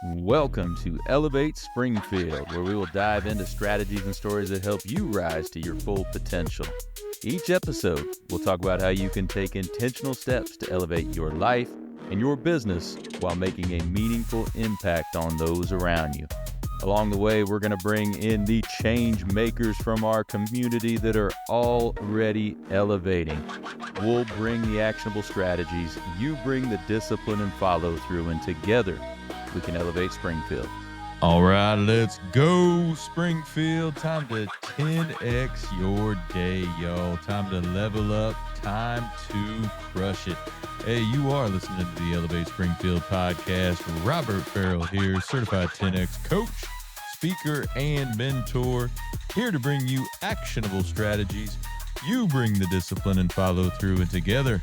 Welcome to Elevate Springfield, where we will dive into strategies and stories that help you rise to your full potential. Each episode, we'll talk about how you can take intentional steps to elevate your life and your business while making a meaningful impact on those around you. Along the way, we're going to bring in the change makers from our community that are already elevating. We'll bring the actionable strategies, you bring the discipline and follow through, and together we can elevate Springfield. All right, let's go, Springfield. Time to 10x your day, y'all. Time to level up. Time to crush it. Hey, you are listening to the Elevate Springfield podcast. Robert Farrell here, certified 10x coach, speaker, and mentor, here to bring you actionable strategies. You bring the discipline and follow through, and together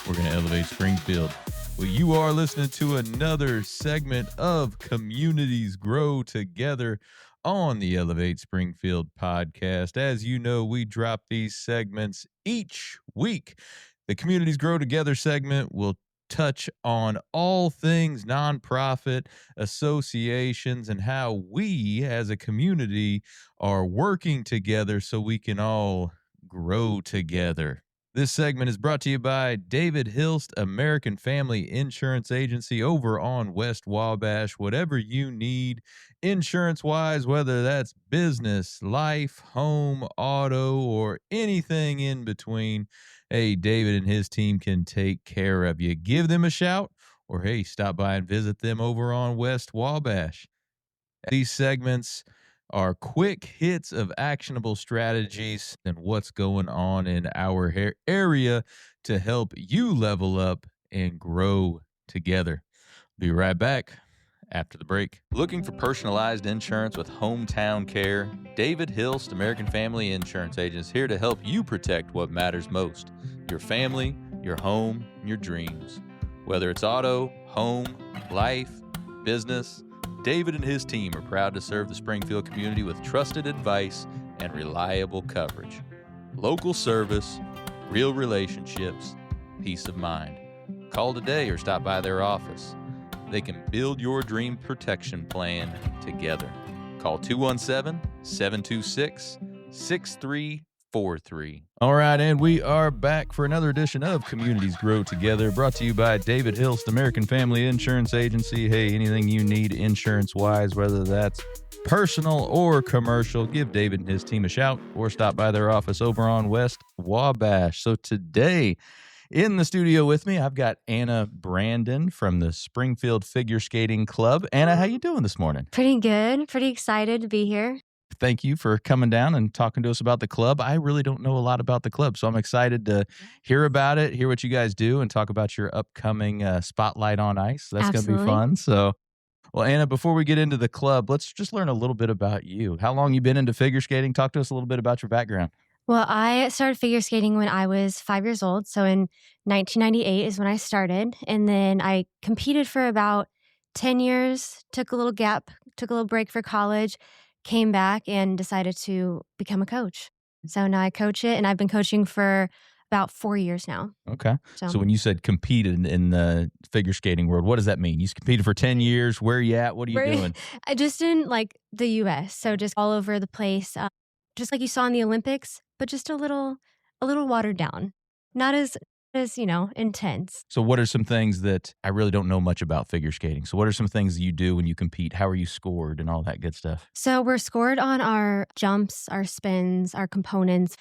we're going to elevate Springfield. Well, you are listening to another segment of Communities Grow Together on the Elevate Springfield podcast. As you know, we drop these segments each week. The Communities Grow Together segment will touch on all things nonprofit associations and how we as a community are working together so we can all grow together. This segment is brought to you by David Hilst, American Family Insurance Agency over on West Wabash. Whatever you need insurance-wise, whether that's business, life, home, auto, or anything in between, hey, David and his team can take care of you. Give them a shout, or hey, stop by and visit them over on West Wabash. These segments are quick hits of actionable strategies and what's going on in our area to help you level up and grow together. Be right back after the break. Looking for personalized insurance with hometown care? David Hilst, American Family Insurance Agent, is here to help you protect what matters most: your family, your home, and your dreams. Whether it's auto, home, life, business, David and his team are proud to serve the Springfield community with trusted advice and reliable coverage. Local service, real relationships, peace of mind. Call today or stop by their office. They can build your dream protection plan together. Call 217-726-6343. All right, and we are back for another edition of Communities Grow Together, brought to you by David Hilst, American Family Insurance Agency. Hey, anything you need insurance-wise, whether that's personal or commercial, give David and his team a shout or stop by their office over on West Wabash. So today in the studio with me, I've got Anna Brandon from the Springfield Figure Skating Club. Anna, how you doing this morning? Pretty good. Pretty excited to be here. Thank you for coming down and talking to us about the club. I really don't know a lot about the club, so I'm excited to hear about it, hear what you guys do, and talk about your upcoming Spotlight on Ice. That's going to be fun. So, well, Anna, before we get into the club, let's just learn a little bit about you. How long you been into figure skating? Talk to us a little bit about your background. Well, I started figure skating when I was 5 years old. So in 1998 is when I started. And then I competed for about 10 years, took a little gap, took a little break for college, came back and decided to become a coach. So now I coach it, and I've been coaching for about 4 years now. Okay. So when you said competed in the figure skating world, what does that mean? You competed for 10 years. Where are you at? What are you doing? I just in like the U.S., so just all over the place, just like you saw in the Olympics, but just a little watered down, not as intense. So what are some things that I really don't know much about figure skating? So what are some things that you do when you compete? How are you scored and all that good stuff? So we're scored on our jumps, our spins, our components.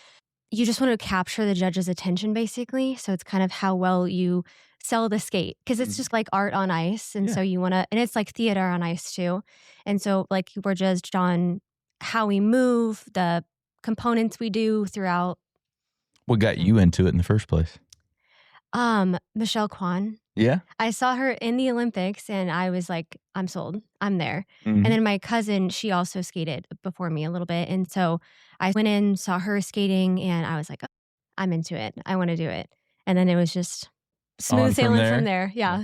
You just want to capture the judge's attention, basically. So it's kind of how well you sell the skate, because it's just like art on ice. And so you want to, and it's like theater on ice too. And so like we're judged on how we move, the components we do throughout. What got you into it in the first place? Michelle Kwan. Yeah. I saw her in the Olympics and I was like, I'm sold. I'm there. Mm-hmm. And then my cousin, she also skated before me a little bit. And so I went in, saw her skating, and I was like, oh, I'm into it. I want to do it. And then it was just smooth sailing from there. Yeah.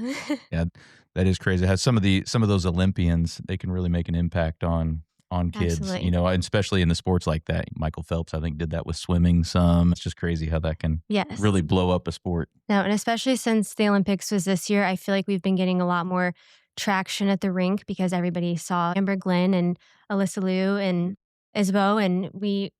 Yeah. That is crazy. How some of those Olympians, they can really make an impact on kids, Absolutely. you know, and especially in the sports like that. Michael Phelps, I think, did that with swimming some. It's just crazy how that can really blow up a sport. No, and especially since the Olympics was this year, I feel like we've been getting a lot more traction at the rink because everybody saw Amber Glenn and Alyssa Liu and Isabel, and we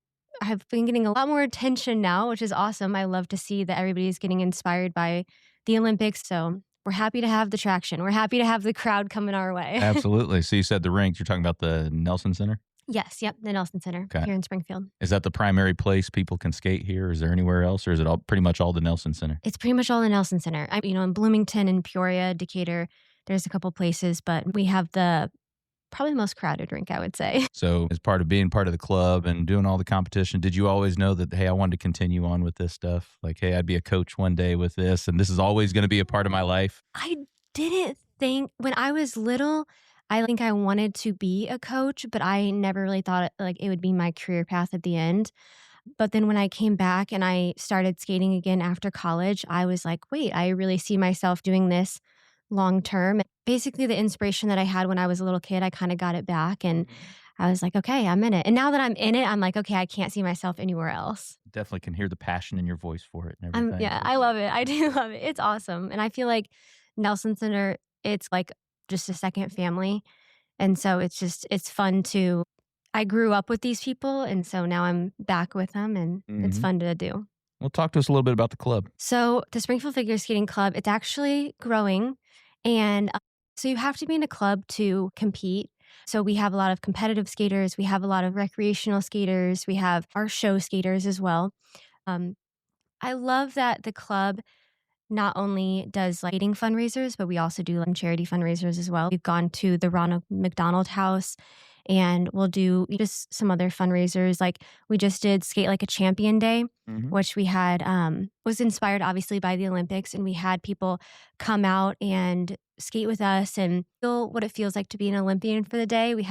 have been getting a lot more attention now, which is awesome. I love to see that everybody's getting inspired by the Olympics. So we're happy to have the traction. We're happy to have the crowd coming our way. Absolutely. So you said the rink. You're talking about the Nelson Center? Yes. Yep. The Nelson Center here in Springfield. Is that the primary place people can skate here? Is there anywhere else, or is it all pretty much all the Nelson Center? It's pretty much all the Nelson Center. In Bloomington and Peoria, Decatur, there's a couple places, but we have the probably the most crowded rink, I would say. So as part of being part of the club and doing all the competition, did you always know that, hey, I wanted to continue on with this stuff? Like, hey, I'd be a coach one day with this, and this is always going to be a part of my life? I didn't think, when I was little, I think I wanted to be a coach, but I never really thought it would be my career path at the end. But then when I came back and I started skating again after college, I was like, wait, I really see myself doing this long term. Basically, the inspiration that I had when I was a little kid, I kind of got it back, and I was like, okay, I'm in it. And now that I'm in it, I'm like, okay, I can't see myself anywhere else. Definitely can hear the passion in your voice for it and everything. Yeah, I love it. I do love it. It's awesome. And I feel like Nelson Center, it's like just a second family. And so it's fun I grew up with these people, and so now I'm back with them, and it's fun to do. Well, talk to us a little bit about the club. So the Springfield Figure Skating Club, it's actually growing. And so you have to be in a club to compete. So we have a lot of competitive skaters. We have a lot of recreational skaters. We have our show skaters as well. I love that the club not only does skating fundraisers, but we also do charity fundraisers as well. We've gone to the Ronald McDonald House, and we'll do just some other fundraisers. Like we just did Skate Like a Champion Day, which we had, was inspired obviously by the Olympics. And we had people come out and skate with us and feel what it feels like to be an Olympian for the day. We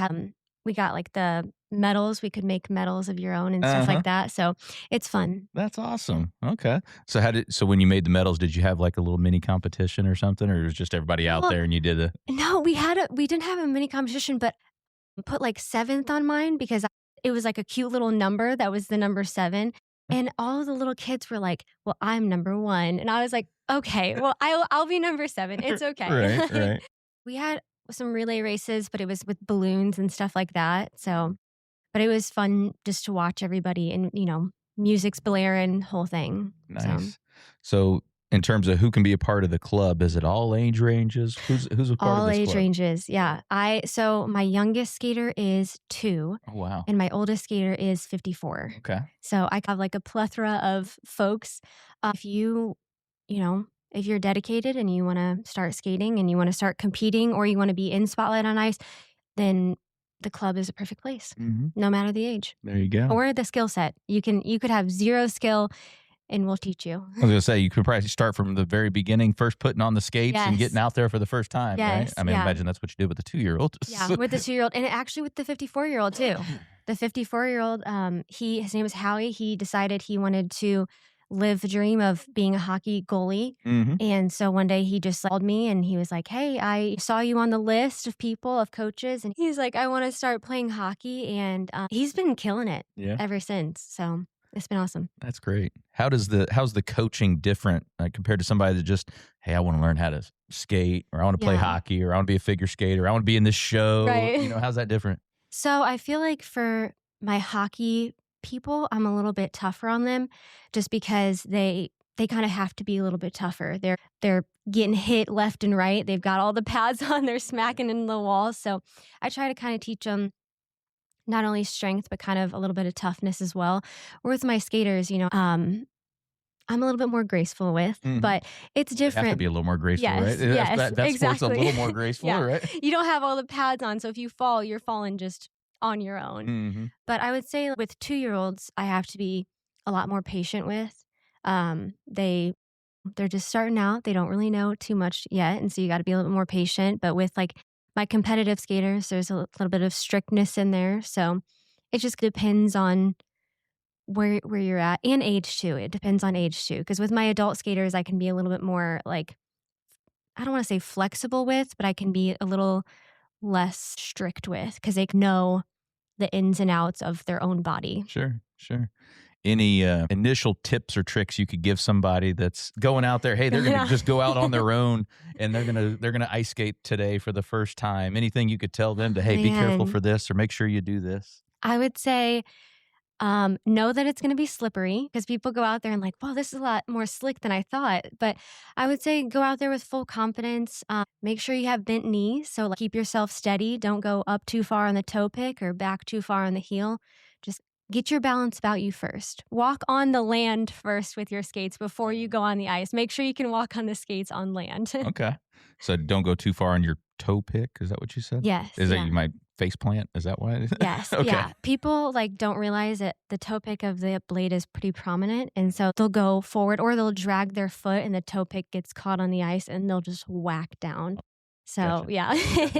got like the medals. We could make medals of your own and stuff like that. So it's fun. That's awesome. Okay. So when you made the medals, did you have like a little mini competition or something, or it was just everybody out there and you did No, we didn't have a mini competition, but put like 7th on mine because it was like a cute little number that was the number 7. And all the little kids were like, well, I'm number 1. And I was like, okay, well, I'll be number 7. It's okay. Right. We had some relay races, but it was with balloons and stuff like that. So, but it was fun just to watch everybody, and, music's blaring, whole thing. Nice. So in terms of who can be a part of the club, is it all age ranges? Who's a part of this club? All age ranges, yeah. So my youngest skater is 2. Oh, wow. And my oldest skater is 54. Okay. So I have like a plethora of folks. If if you're dedicated and you want to start skating and you want to start competing, or you want to be in Spotlight on Ice, then the club is a perfect place, no matter the age. There you go. Or the skill set. You could have 0 skill, and we'll teach you. I was going to say, you could probably start from the very beginning, first putting on the skates and getting out there for the first time, right? I mean, imagine that's what you did with the 2-year-old. Yeah, with the 2-year-old, and actually with the 54-year-old too. The 54-year-old, his name is Howie. He decided he wanted to live the dream of being a hockey goalie. And so one day he just called me and he was like, hey, I saw you on the list of coaches. And he's like, I want to start playing hockey. And he's been killing it ever since. So it's been awesome. That's great. How's the coaching different compared to somebody that just, hey, I want to learn how to skate, or I want to play hockey, or I want to be a figure skater, or I want to be in this show. Right. How's that different? So I feel like for my hockey people, I'm a little bit tougher on them, just because they kind of have to be a little bit tougher. They're getting hit left and right. They've got all the pads on. They're smacking into the walls. So I try to kind of teach them not only strength, but kind of a little bit of toughness as well. Or with my skaters, I'm a little bit more graceful with, but it's different. You have to be a little more graceful, right? Yes, that exactly. sport's a little more graceful, right? You don't have all the pads on, so if you fall, you're falling just on your own. But I would say with 2-year-olds, I have to be a lot more patient with. They're just starting out. They don't really know too much yet, and so you got to be a little bit more patient. But with like my competitive skaters, there's a little bit of strictness in there. So it just depends on where you're at, and age too. It depends on age too. Because with my adult skaters, I can be a little bit more like, I don't want to say flexible with, but I can be a little less strict with, because they know the ins and outs of their own body. Sure. Any initial tips or tricks you could give somebody that's going out there? Hey, they're going to just go out on their own and they're gonna ice skate today for the first time. Anything you could tell them to, hey, be careful for this or make sure you do this? I would say know that it's going to be slippery because people go out there and like, well, this is a lot more slick than I thought. But I would say go out there with full confidence. Make sure you have bent knees. So like, keep yourself steady. Don't go up too far on the toe pick or back too far on the heel. Just get your balance about you first. Walk on the land first with your skates before you go on the ice. Make sure you can walk on the skates on land. Okay. So don't go too far on your toe pick. Is that what you said? Yes. Is that you might face plant? Is that why? Yes. Okay. Yeah. People like don't realize that the toe pick of the blade is pretty prominent. And so they'll go forward or they'll drag their foot and the toe pick gets caught on the ice and they'll just whack down. So Gotcha. yeah.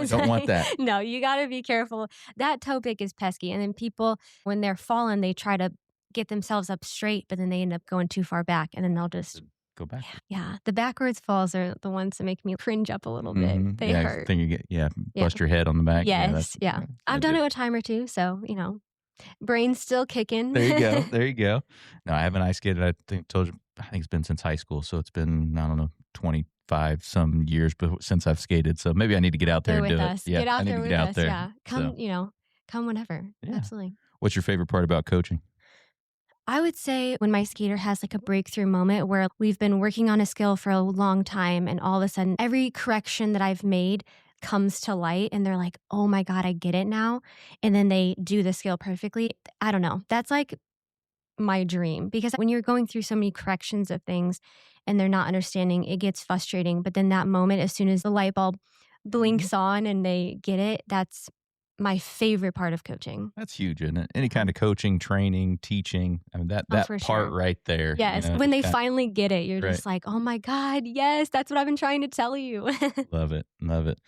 Don't want that. No, you got to be careful. That toe pick is pesky. And then people, when they're falling, they try to get themselves up straight, but then they end up going too far back and then they'll just go back. Yeah. The backwards falls are the ones that make me cringe up a little bit. They hurt. Then you get bust your head on the back. Yes. Yeah. I've done it a time or two, so brain's still kicking. There you go. There you go. No, I haven't ice skated. I think it's been since high school, so it's been 25 some years since I've skated. So maybe I need to get out there and do it. Yeah, get out I need there to with get out us. there. Yeah. Come, So. Come whenever. Yeah. Absolutely. What's your favorite part about coaching? I would say when my skater has like a breakthrough moment where we've been working on a skill for a long time and all of a sudden every correction that I've made comes to light and they're like, oh my God, I get it now. And then they do the skill perfectly. I don't know. That's like my dream because when you're going through so many corrections of things and they're not understanding, it gets frustrating. But then that moment, as soon as the light bulb blinks on and they get it, that's my favorite part of coaching. That's huge, isn't it? Any kind of coaching, training, teaching. I mean, that part sure. right there. Yes. When they finally get it, you're just like, oh my God, yes, that's what I've been trying to tell you. Love it. Love it.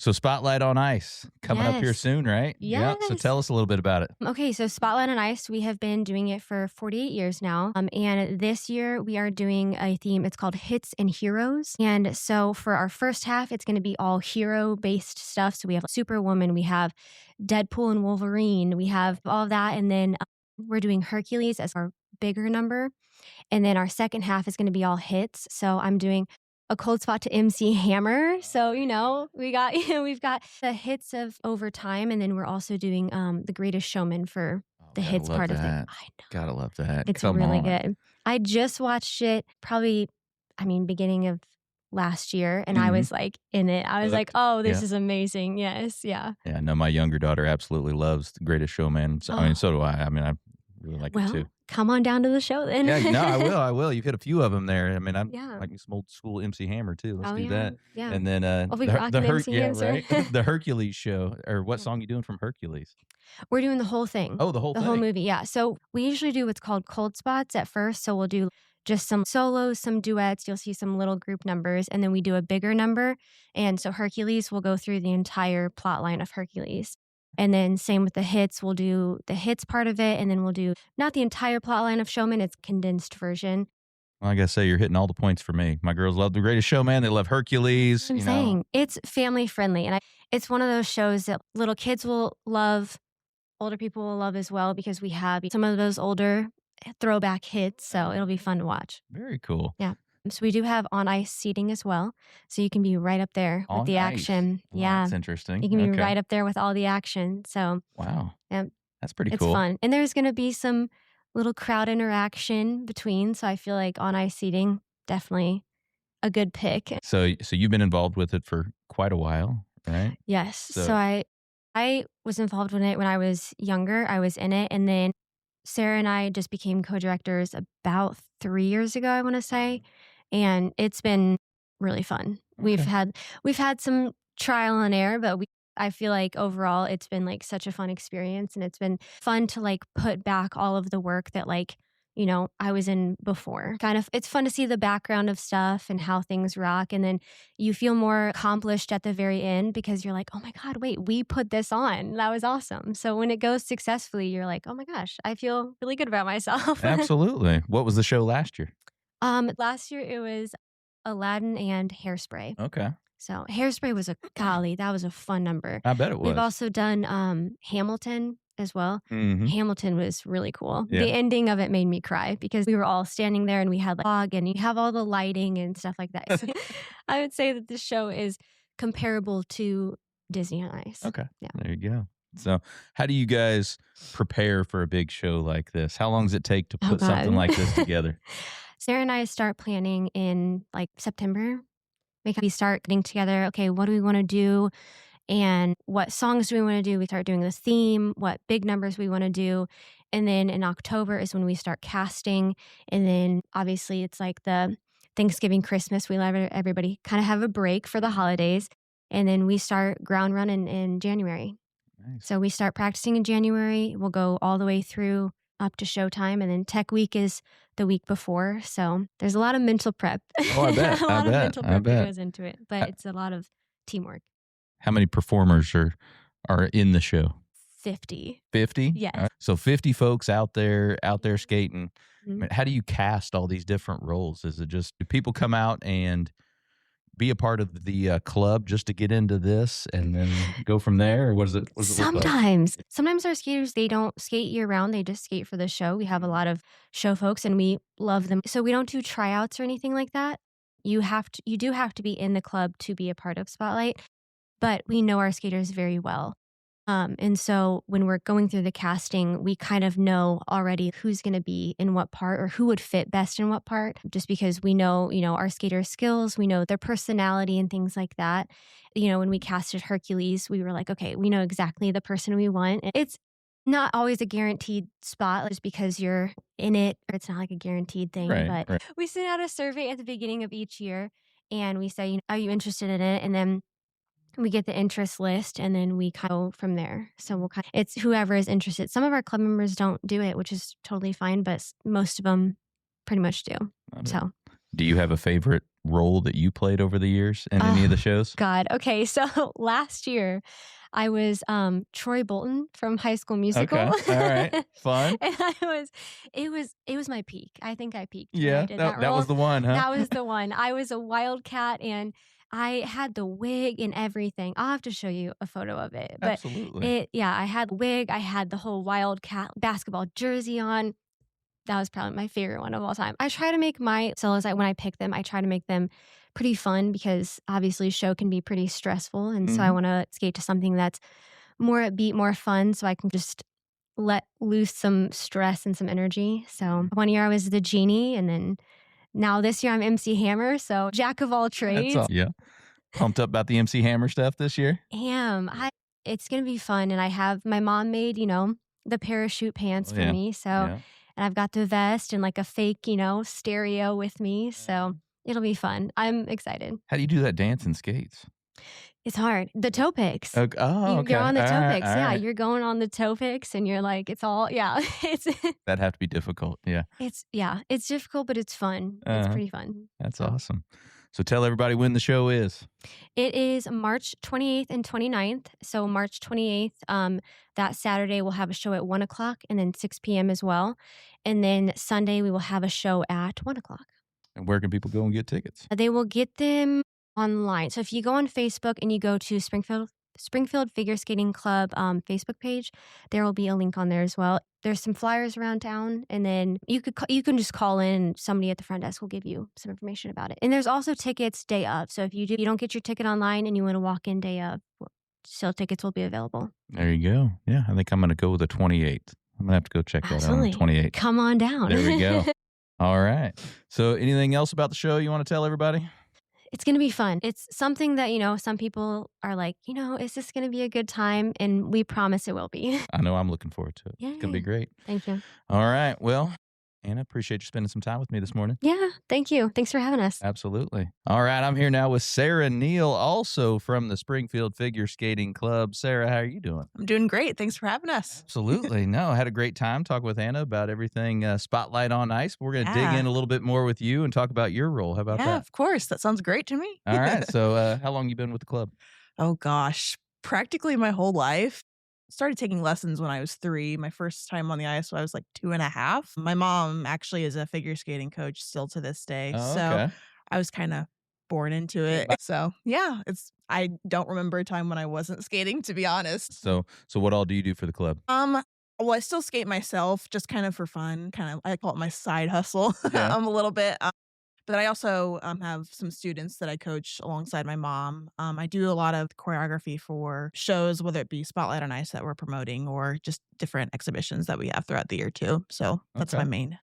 So Spotlight on Ice coming up here soon, right? Yes. Yeah. So tell us a little bit about it. Okay. So Spotlight on Ice, we have been doing it for 48 years now. And this year we are doing a theme. It's called Hits and Heroes. And so for our first half, it's going to be all hero-based stuff. So we have Superwoman, we have Deadpool and Wolverine, we have all of that. And then we're doing Hercules as our bigger number. And then our second half is going to be all hits. So I'm doing a cold spot to MC Hammer. So, we've got the hits of Overtime. And then we're also doing The Greatest Showman for the hits part of it. I know. Gotta love that. It's really good. I just watched it beginning of last year and I was like in it. I was like, oh, this is amazing. Yes. Yeah. Yeah. No, my younger daughter absolutely loves The Greatest Showman. So, so do I. I mean, I really like it too. Come on down to the show then. Yeah, no, I will. You've hit a few of them there. I mean, I'm like some old school MC Hammer too. Let's do that. Yeah. And then the Hercules show, or what song you doing from Hercules? We're doing the whole thing. Oh, the whole movie. Yeah. So we usually do what's called cold spots at first. So we'll do just some solos, some duets. You'll see some little group numbers, and then we do a bigger number. And so Hercules will go through the entire plot line of Hercules. And then same with the hits, we'll do the hits part of it, and then we'll do not the entire plot line of Showman, it's condensed version. Well, I gotta say, you're hitting all the points for me. My girls love The Greatest Showman. They love Hercules. I'm saying it's family friendly, and it's one of those shows that little kids will love, older people will love as well, because we have some of those older throwback hits, so it'll be fun to watch. Very cool. Yeah. So we do have on ice seating as well. So you can be right up there with the action. Well, yeah. That's interesting. You can be right up there with all the action. So wow. Yeah. That's pretty it's cool. It's fun. And there's going to be some little crowd interaction between. So I feel like on ice seating, definitely a good pick. So you've been involved with it for quite a while, right? Yes. So I was involved with it when I was younger. I was in it. And then Sarah and I just became co-directors about 3 years ago, I want to say. And it's been really fun. Okay. We've had some trial and error, but I feel like overall it's been like such a fun experience, and it's been fun to like put back all of the work that I was in before. It's fun to see the background of stuff and how things rock, and then you feel more accomplished at the very end because you're like, oh my God, wait, we put this on. That was awesome. So when it goes successfully, you're like, oh my gosh, I feel really good about myself. Absolutely. What was the show last year? Last year it was Aladdin and Hairspray. Okay. So Hairspray was that was a fun number. I bet it was. We've also done Hamilton as well. Mm-hmm. Hamilton was really cool. Yeah. The ending of it made me cry because we were all standing there and we had like fog and you have all the lighting and stuff like that. So I would say that this show is comparable to Disney on Ice. Okay. Yeah. There you go. So how do you guys prepare for a big show like this? How long does it take to put something like this together? Sarah and I start planning in like September. We start getting together. Okay, what do we want to do? And what songs do we want to do? We start doing the theme, what big numbers we want to do. And then in October is when we start casting. And then obviously it's like the Thanksgiving, Christmas. We let everybody kind of have a break for the holidays. And then we start ground running in January. Nice. So we start practicing in January. We'll go all the way through up to showtime. And then Tech Week is the week before. So there's a lot of mental prep. Oh, I bet. A lot of mental prep that goes into it. But it's a lot of teamwork. How many performers are in the show? 50. 50? Yes. Right. So 50 folks out there skating. Mm-hmm. I mean, how do you cast all these different roles? Is it just, do people come out and be a part of the club just to get into this and then go from there? Or what does it Sometimes. Sometimes our skaters, they don't skate year round. They just skate for the show. We have a lot of show folks and we love them. So we don't do tryouts or anything like that. You do have to be in the club to be a part of Spotlight. But we know our skaters very well. And so when we're going through the casting, we kind of know already who's going to be in what part or who would fit best in what part, just because we know, our skaters' skills, we know their personality and things like that. When we casted Hercules, we were like, okay, we know exactly the person we want. It's not always a guaranteed spot just because you're in it. It's not like a guaranteed thing. Right. We send out a survey at the beginning of each year and we say, are you interested in it? And then we get the interest list and then we kind of go from there. So it's whoever is interested. Some of our club members don't do it, which is totally fine, but most of them pretty much do. So, do you have a favorite role that you played over the years in any of the shows? God. Okay. So last year I was Troy Bolton from High School Musical. Okay. All right. Fun. And it was my peak. I think I peaked. Yeah. That was the one, huh? That was the one. I was a wildcat and I had the wig and everything. I'll have to show you a photo of it. But absolutely. I had the wig. I had the whole Wildcat basketball jersey on. That was probably my favorite one of all time. I try to make my solos, when I pick them, I try to make them pretty fun because obviously show can be pretty stressful. And so I want to skate to something that's more upbeat, more fun so I can just let loose some stress and some energy. So one year I was the genie and then now this year I'm MC Hammer, so jack of all trades. Yeah. Pumped up about the MC Hammer stuff this year? It's going to be fun. And I have my mom made, the parachute pants for me. So, and I've got the vest and like a fake, stereo with me. So it'll be fun. I'm excited. How do you do that dance and skates? It's hard. The toe picks. Okay. Oh, okay. You're on the toe picks. Yeah. Right. You're going on the toe picks and you're like, it's all, That'd have to be difficult. Yeah. It's difficult, but it's fun. It's pretty fun. That's awesome. So tell everybody when the show is. It is March 28th and 29th. So March 28th, that Saturday we'll have a show at 1 o'clock and then 6 p.m. as well. And then Sunday we will have a show at 1 o'clock. And where can people go and get tickets? They will get them online. So if you go on Facebook and you go to Springfield Figure Skating Club Facebook page, there will be a link on there as well. There's some flyers around town, and then you can just call in and somebody at the front desk will give you some information about it. And there's also tickets day of. So if you don't get your ticket online and you want to walk in day of, still tickets will be available. There you go. Yeah, I think I'm going to go with the 28th. I'm going to have to go check that out on the 28th. Come on down. There we go. All right. So anything else about the show you want to tell everybody? It's going to be fun. It's something that, some people are like, is this going to be a good time? And we promise it will be. I know I'm looking forward to it. Yeah. It's going to be great. Thank you. All right. Well, Anna, appreciate you spending some time with me this morning. Yeah. Thank you. Thanks for having us. Absolutely. All right. I'm here now with Sarah Neale, also from the Springfield Figure Skating Club. Sarah, how are you doing? I'm doing great. Thanks for having us. Absolutely. No, I had a great time talking with Anna about everything Spotlight on Ice. We're going to dig in a little bit more with you and talk about your role. How about that? Yeah, of course. That sounds great to me. All right. So how long you been with the club? Oh, gosh. Practically my whole life. Started taking lessons when I was 3. My first time on the ice, I was like 2.5. My mom actually is a figure skating coach still to this day. Oh, so okay. I was kind of born into it. So yeah, I don't remember a time when I wasn't skating, to be honest. So what all do you do for the club? Well, I still skate myself just kind of for fun, I call it my side hustle, Yeah. a little bit, but I also, have some students that I coach alongside my mom. I do a lot of choreography for shows, whether it be Spotlight on Ice that we're promoting or just different exhibitions that we have throughout the year too. So that's my Okay. main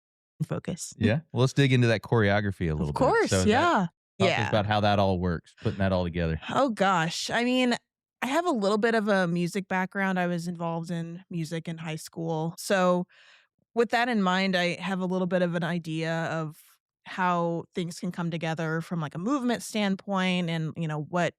focus. Yeah. Well, let's dig into that choreography a Of little bit. course, So yeah. talk to us Yeah. about how that all works, putting that all together. Oh gosh. I mean, I have a little bit of a music background. I was involved in music in high school. So with that in mind, I have a little bit of an idea of how things can come together from like a movement standpoint and, what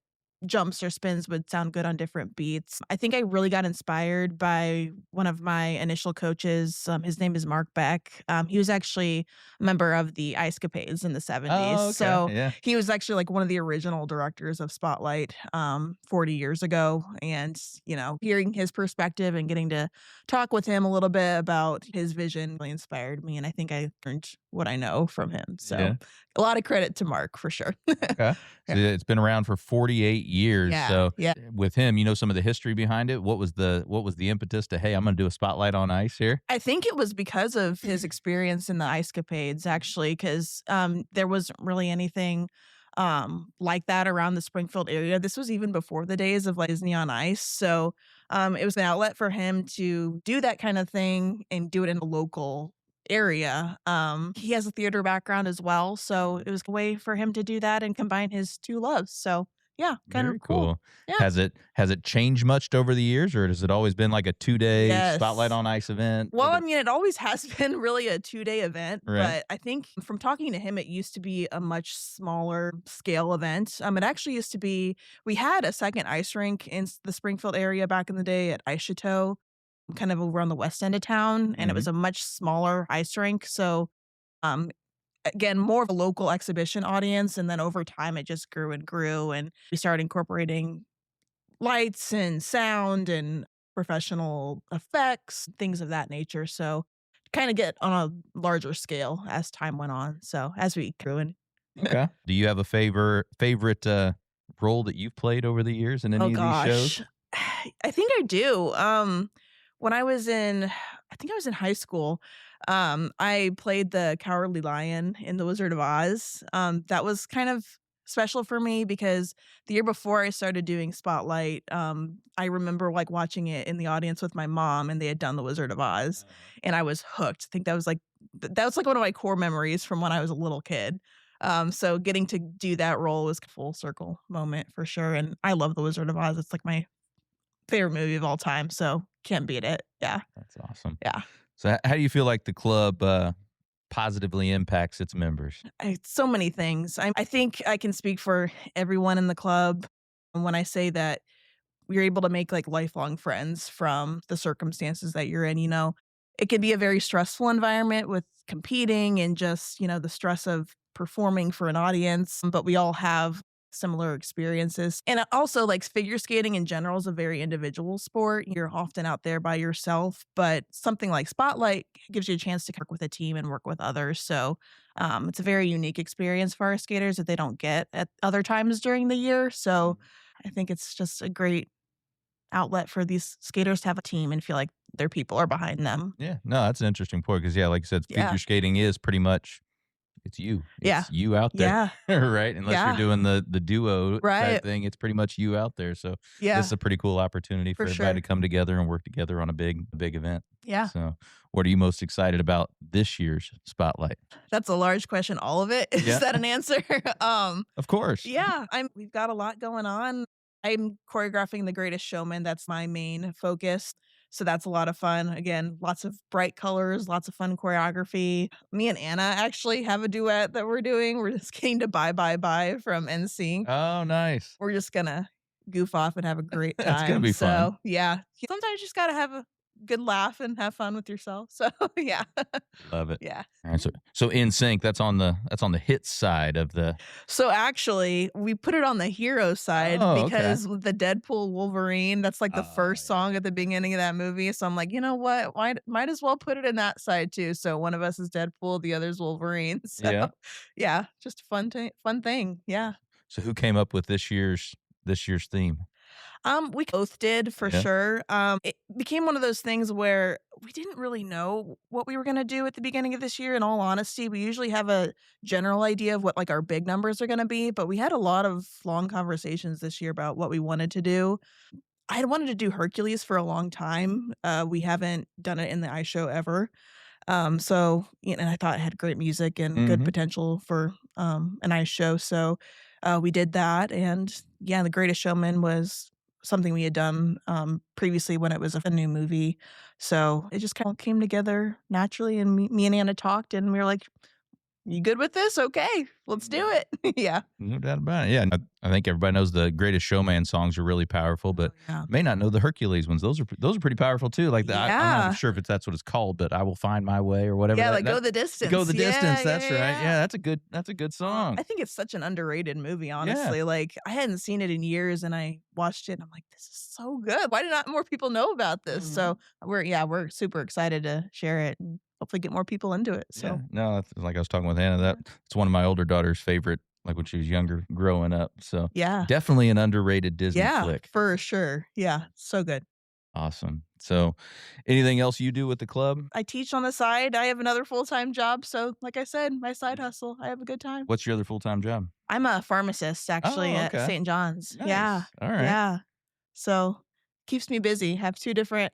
jumps or spins would sound good on different beats. I think I really got inspired by one of my initial coaches. His name is Mark Beck. He was actually a member of the Ice Capades in the 70s. Oh, okay. So Yeah. he was actually like one of the original directors of Spotlight 40 years ago. And, hearing his perspective and getting to talk with him a little bit about his vision really inspired me. And I think I learned what I know from him. So Yeah. a lot of credit to Mark for sure. Okay. So it's been around for 48 years. Yeah, So yeah. with him, some of the history behind it. What was the impetus to, hey, I'm going to do a Spotlight on Ice here? I think it was because of his experience in the Ice Capades, actually, because there wasn't really anything like that around the Springfield area. This was even before the days of like Disney on Ice. So it was an outlet for him to do that kind of thing and do it in a local area. He has a theater background as well. So it was a way for him to do that and combine his two loves. So yeah, kind Very of cool. Yeah. Has it changed much over the years, or has it always been like a 2-day Yes. Spotlight on Ice event? Well, I mean, it always has been really a 2-day event, Right. but I think from talking to him, it used to be a much smaller scale event. It actually used to be, we had a second ice rink in the Springfield area back in the day at Ice Chateau, kind of over on the west end of town, and it was a much smaller ice rink. So, again, more of a local exhibition audience. And then over time, it just grew and grew, and we started incorporating lights and sound and professional effects, things of that nature. So kind of get on a larger scale as time went on. So as we grew and Okay. Do you have a favorite role that you've played over the years in any of these shows? I think I do. When I was I think I was in high school. I played the Cowardly Lion in The Wizard of Oz. That was kind of special for me because the year before I started doing Spotlight, I remember like watching it in the audience with my mom, and they had done The Wizard of Oz, and I was hooked. I think that was like one of my core memories from when I was a little kid. So getting to do that role was a full circle moment for sure. And I love The Wizard of Oz. It's like my favorite movie of all time. So can't beat it. Yeah. That's awesome. Yeah. So how do you feel like the club positively impacts its members? So many things. I think I can speak for everyone in the club when I say that you're able to make like lifelong friends from the circumstances that you're in. It can be a very stressful environment with competing and just, the stress of performing for an audience, but we all have similar experiences. And also like figure skating in general is a very individual sport. You're often out there by yourself, but something like Spotlight gives you a chance to work with a team and work with others. So it's a very unique experience for our skaters that they don't get at other times during the year. So I think it's just a great outlet for these skaters to have a team and feel like their people are behind them. Yeah, no, that's an interesting point because, like you said, figure skating is pretty much, it's you. It's you out there, right? Unless you're doing the duo type thing, it's pretty much you out there. So this is a pretty cool opportunity for everybody to come together and work together on a big event. Yeah. So what are you most excited about this year's Spotlight? That's a large question. All of it. Is that an answer? Of course. Yeah. We've got a lot going on. I'm choreographing The Greatest Showman. That's my main focus. So that's a lot of fun. Again, lots of bright colors, lots of fun choreography. Me and Anna actually have a duet that we're doing. We're just getting to Bye Bye Bye from NSYNC. Oh, nice. We're just going to goof off and have a great time. That's going to be fun. So, yeah. Sometimes you just got to have a good laugh and have fun with yourself. So, yeah. Love it. Yeah. All right. So NSYNC, that's on the hit side of the. So actually, we put it on the hero side because with the Deadpool Wolverine, that's like the first song at the beginning of that movie. So I'm like, you know what? Might as well put it in that side too. So one of us is Deadpool, the other's Wolverine. So yeah, just a fun thing. Yeah. So who came up with this year's theme? We both did for sure. It became one of those things where we didn't really know what we were going to do at the beginning of this year. In all honesty, we usually have a general idea of what like our big numbers are going to be, but we had a lot of long conversations this year about what we wanted to do. I had wanted to do Hercules for a long time. We haven't done it in the ice show ever. So, and I thought it had great music and good potential for an ice show. So we did that. And yeah, The Greatest Showman was something we had done previously when it was a new movie. So it just kind of came together naturally. And me and Anna talked and we were like, you good with this? Okay, let's do it. Yeah. No doubt about it. Yeah, I think everybody knows the Greatest Showman songs are really powerful, but may not know the Hercules ones. Those are pretty powerful too. Like I'm not sure if that's what it's called, but I Will Find My Way or whatever. Yeah, like Go the Distance. Go the Distance. That's right. Yeah, that's a good song. I think it's such an underrated movie. Honestly, like I hadn't seen it in years, and I watched it, and I'm like, this is so good. Why did not more people know about this? So we're super excited to share it and hopefully get more people into it. So no, like I was talking with Anna, that's one of my older daughter's favorite, like when she was younger growing up. So definitely an underrated Disney flick. For sure. Yeah, so good. Awesome. So anything else you do with the club? I teach on the side. I have another full-time job. So like I said, my side hustle, I have a good time. What's your other full-time job? I'm a pharmacist actually at St. John's. Nice. Yeah. All right. Yeah. So keeps me busy. Have two different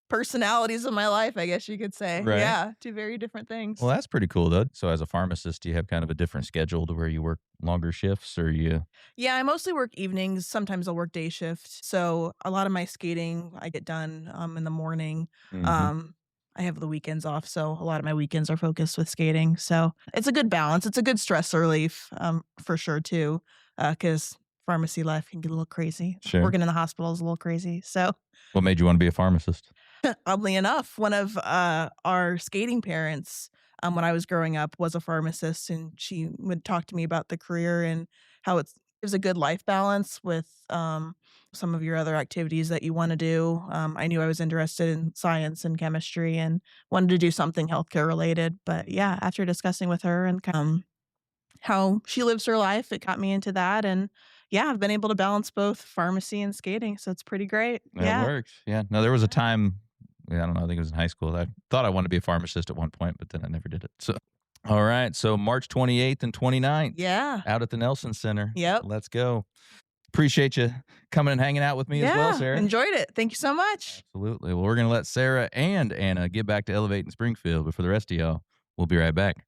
personalities in my life, I guess you could say. Right. Yeah, two very different things. Well, that's pretty cool, though. So as a pharmacist, do you have kind of a different schedule to where you work longer shifts or you? Yeah, I mostly work evenings. Sometimes I'll work day shift. So a lot of my skating I get done in the morning. I have the weekends off, so a lot of my weekends are focused with skating. So it's a good balance. It's a good stress relief for sure, too, because pharmacy life can get a little crazy. Sure. Working in the hospital is a little crazy. So what made you want to be a pharmacist? Oddly enough, one of our skating parents, when I was growing up, was a pharmacist, and she would talk to me about the career and how it gives a good life balance with some of your other activities that you want to do. I knew I was interested in science and chemistry and wanted to do something healthcare related. But yeah, after discussing with her and how she lives her life, it got me into that. And yeah, I've been able to balance both pharmacy and skating, so it's pretty great. It works. Yeah. No, there was a time. I don't know. I think it was in high school. I thought I wanted to be a pharmacist at one point, but then I never did it. So, all right. So March 28th and 29th. Yeah. Out at the Nelson Center. Yep. Let's go. Appreciate you coming and hanging out with me as well, Sarah. Enjoyed it. Thank you so much. Absolutely. Well, we're going to let Sarah and Anna get back to elevating Springfield, but for the rest of y'all, we'll be right back.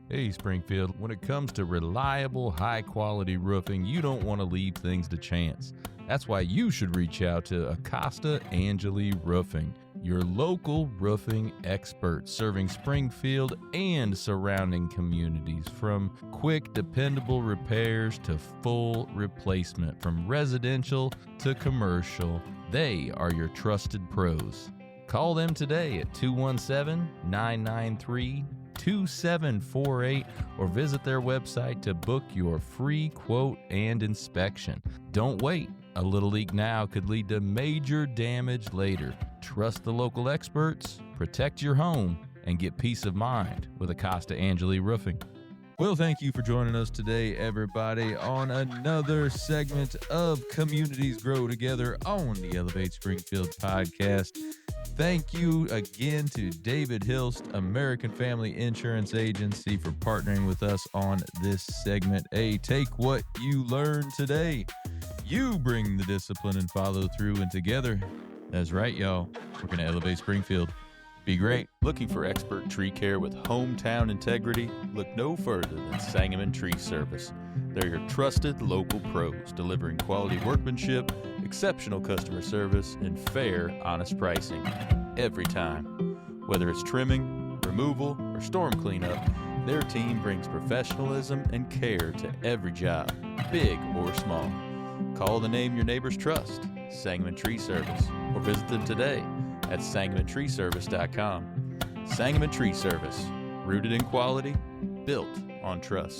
Hey, Springfield, when it comes to reliable, high-quality roofing, you don't want to leave things to chance. That's why you should reach out to Acosta Angeli Roofing, your local roofing expert, serving Springfield and surrounding communities. From quick, dependable repairs to full replacement, from residential to commercial, they are your trusted pros. Call them today at 217-993-2748 or visit their website to book your free quote and inspection. Don't wait. A little leak now could lead to major damage later. Trust the local experts, protect your home, and get peace of mind with Acosta Angeli Roofing. Well, thank you for joining us today, everybody, on another segment of Communities Grow Together on the Elevate Springfield podcast. Thank you again to David Hilst, American Family Insurance Agency, for partnering with us on this segment. Hey, take what you learned today. You bring the discipline and follow through, and together, that's right, y'all, we're going to elevate Springfield. Be great. Looking for expert tree care with hometown integrity? Look no further than Sangamon Tree Service. They're your trusted local pros, delivering quality workmanship, exceptional customer service, and fair, honest pricing every time. Whether it's trimming, removal, or storm cleanup, their team brings professionalism and care to every job, big or small. Call the name your neighbors trust, Sangamon Tree Service, or visit them today at SangamonTreeService.com. Sangamon Tree Service, rooted in quality, built on trust.